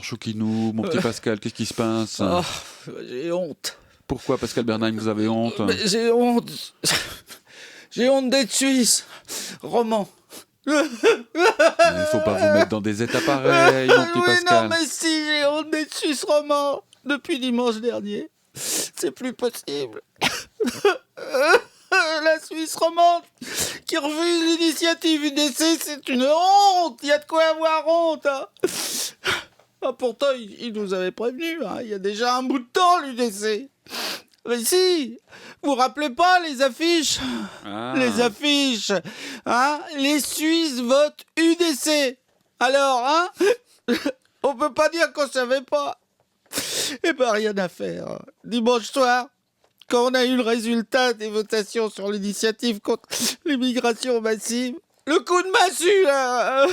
Alors, Choukinou, mon petit Pascal, qu'est-ce qui se passe? Oh, j'ai honte. Pourquoi, Pascal Bernheim, vous avez honte? Mais j'ai honte. J'ai honte d'être suisse. Roman. Il faut pas vous mettre dans des états pareils, mon petit Oui, Pascal. non, mais si, j'ai honte d'être suisse roman. Depuis dimanche dernier. C'est plus possible. La Suisse romande qui refuse l'initiative UDC, c'est une honte. Il y a de quoi avoir honte. Hein. Ah, pourtant, il nous avait prévenu. Hein. Il y a déjà un bout de temps, l'UDC. Mais si, vous rappelez pas les affiches? Les affiches, hein? Les Suisses votent UDC. Alors, hein? On peut pas dire qu'on savait pas. Eh ben, rien à faire. Dimanche soir, quand on a eu le résultat des votations sur l'initiative contre l'immigration massive, le coup de massue, là,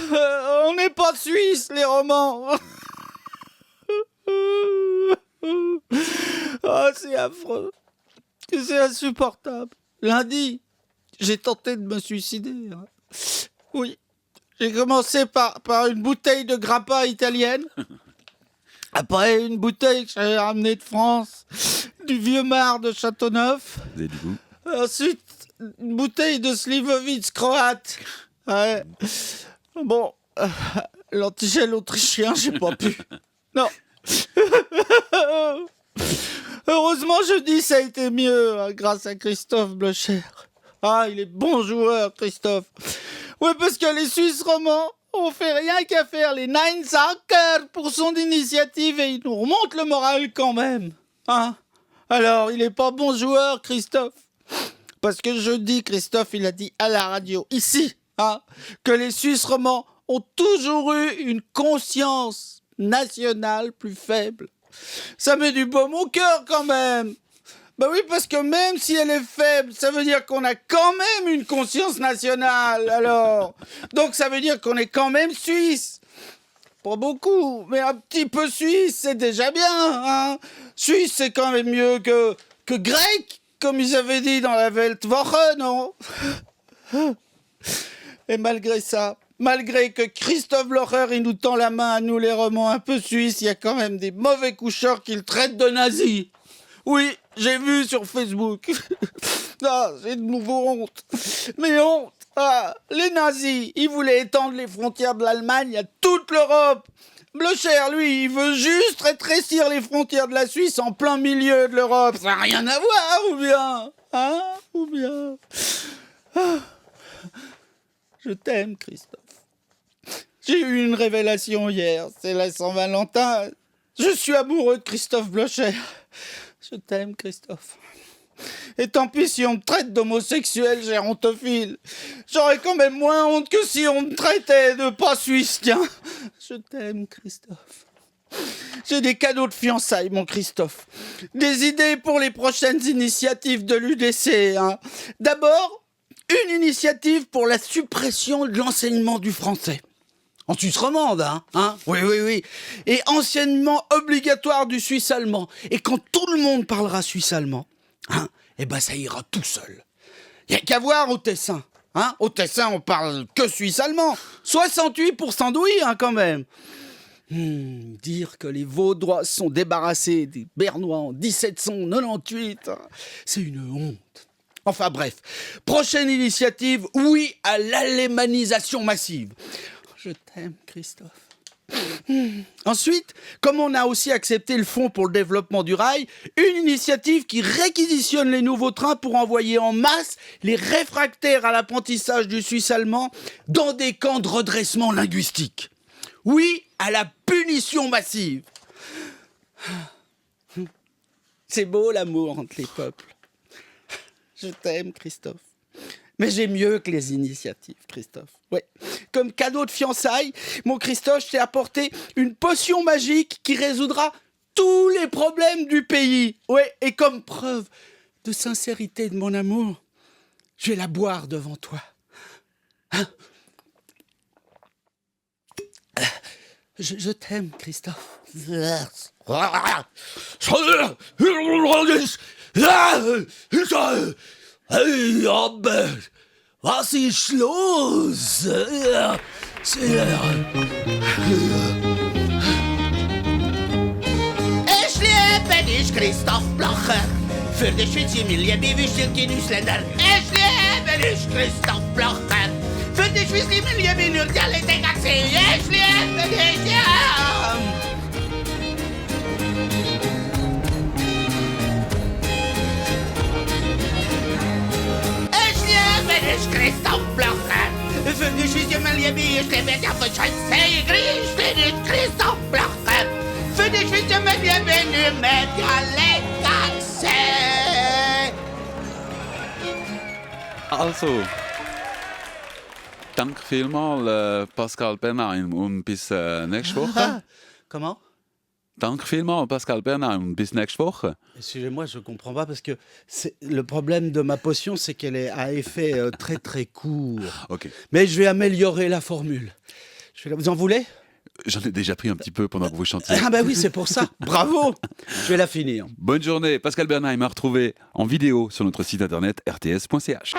on n'est pas Suisse, les romans. Oh, c'est affreux. C'est insupportable. Lundi, j'ai tenté de me suicider. Hein. Oui. J'ai commencé par une bouteille de grappa italienne. Après, une bouteille que j'avais ramenée de France, du vieux mar de Châteauneuf. Vous avez du goût. Ensuite, une bouteille de Slivovitz croate. Ouais. Bon, l'antigel autrichien, j'ai pas pu. Non. Heureusement, jeudi, ça a été mieux, hein, grâce à Christophe Blocher. Ah, il est bon joueur, Christophe. Ouais, parce que les Suisses romands ont fait rien qu'à faire les Nine Soccer pour son initiative et ils nous remontent le moral quand même. Hein? Alors, il est pas bon joueur, Christophe. Parce que jeudi, Christophe, il a dit à la radio, ici, hein, que les Suisses romands ont toujours eu une conscience nationale plus faible. Ça met du baume au cœur quand même. Bah oui, parce que même si elle est faible, ça veut dire qu'on a quand même une conscience nationale, alors. Donc ça veut dire qu'on est quand même suisse. Pas beaucoup, mais un petit peu suisse, c'est déjà bien, hein. Suisse, c'est quand même mieux que grec, comme ils avaient dit dans la Weltwoche, non? Et malgré ça, malgré que Christophe Blocher, il nous tend la main à nous les romans un peu suisses, il y a quand même des mauvais coucheurs qui le traitent de nazi. Oui, j'ai vu sur Facebook. Ah, j'ai de nouveau honte. Mais honte. Ah, les nazis, ils voulaient étendre les frontières de l'Allemagne à toute l'Europe. Blocher, lui, il veut juste rétrécir les frontières de la Suisse en plein milieu de l'Europe. Ça n'a rien à voir, ou bien? Hein? Ou bien? Ah. Je t'aime, Christophe. J'ai eu une révélation hier. C'est la Saint-Valentin. Je suis amoureux de Christophe Blocher. Je t'aime, Christophe. Et tant pis si on me traite d'homosexuel, gérontophile. J'aurais quand même moins honte que si on me traitait de pas suisse, tiens. Je t'aime, Christophe. J'ai des cadeaux de fiançailles, mon Christophe. Des idées pour les prochaines initiatives de l'UDC. Hein. D'abord, une initiative pour la suppression de l'enseignement du français. En Suisse romande, hein? Oui, oui, oui. Et enseignement obligatoire du suisse-allemand. Et quand tout le monde parlera suisse-allemand, hein, eh ben ça ira tout seul. Il n'y a qu'à voir au Tessin. Hein? Au Tessin, on parle que suisse-allemand. 68% d'ouïe, hein, quand même. Dire que les Vaudois sont débarrassés des Bernois en 1798, hein, c'est une honte. Enfin bref, prochaine initiative, oui à l'allémanisation massive. Je t'aime, Christophe. Ensuite, comme on a aussi accepté le fonds pour le développement du rail, une initiative qui réquisitionne les nouveaux trains pour envoyer en masse les réfractaires à l'apprentissage du suisse-allemand dans des camps de redressement linguistique. Oui à la punition massive. C'est beau l'amour entre les peuples. Je t'aime, Christophe. Mais j'ai mieux que les initiatives, Christophe. Ouais. Comme cadeau de fiançailles, mon Christophe, je t'ai apporté une potion magique qui résoudra tous les problèmes du pays. Ouais. Et comme preuve de sincérité de mon amour, je vais la boire devant toi. Hein? Je t'aime, Christophe. Hey, Robert, was ist los? ich Christoph Blocher. Für die Schweiz in mein Liebe wünscht in Ausländer. Ich liebe dich, Christoph Blocher. Für die Schweiz in mein Liebe nur die alle Dinge sehen. Ich liebe dich, ja. Ich liebe dich, Christoph Blocher. Für die Schweiz in mein Liebe, ich liebe dich, auf Scheiße. Ich liebe dich, Christoph Blocher. Für die Schweiz in mein Liebe nur mit die alle Dinge sehen. Also, danke vielmals, Pascal Bernheim, und bis nächste Woche. Comment? Danke vielmals, Pascal Bernheim, und bis nächste Woche. Excusez-moi, je comprends pas parce que le problème de ma potion, c'est qu'elle est à effet très très court. Ok. Mais je vais améliorer la formule. Vous en voulez? J'en ai déjà pris un petit peu pendant que vous chantiez. Ah bah oui, c'est pour ça. Bravo. Je vais la finir. Bonne journée, Pascal Bernheim à retrouver en vidéo sur notre site internet rts.ch.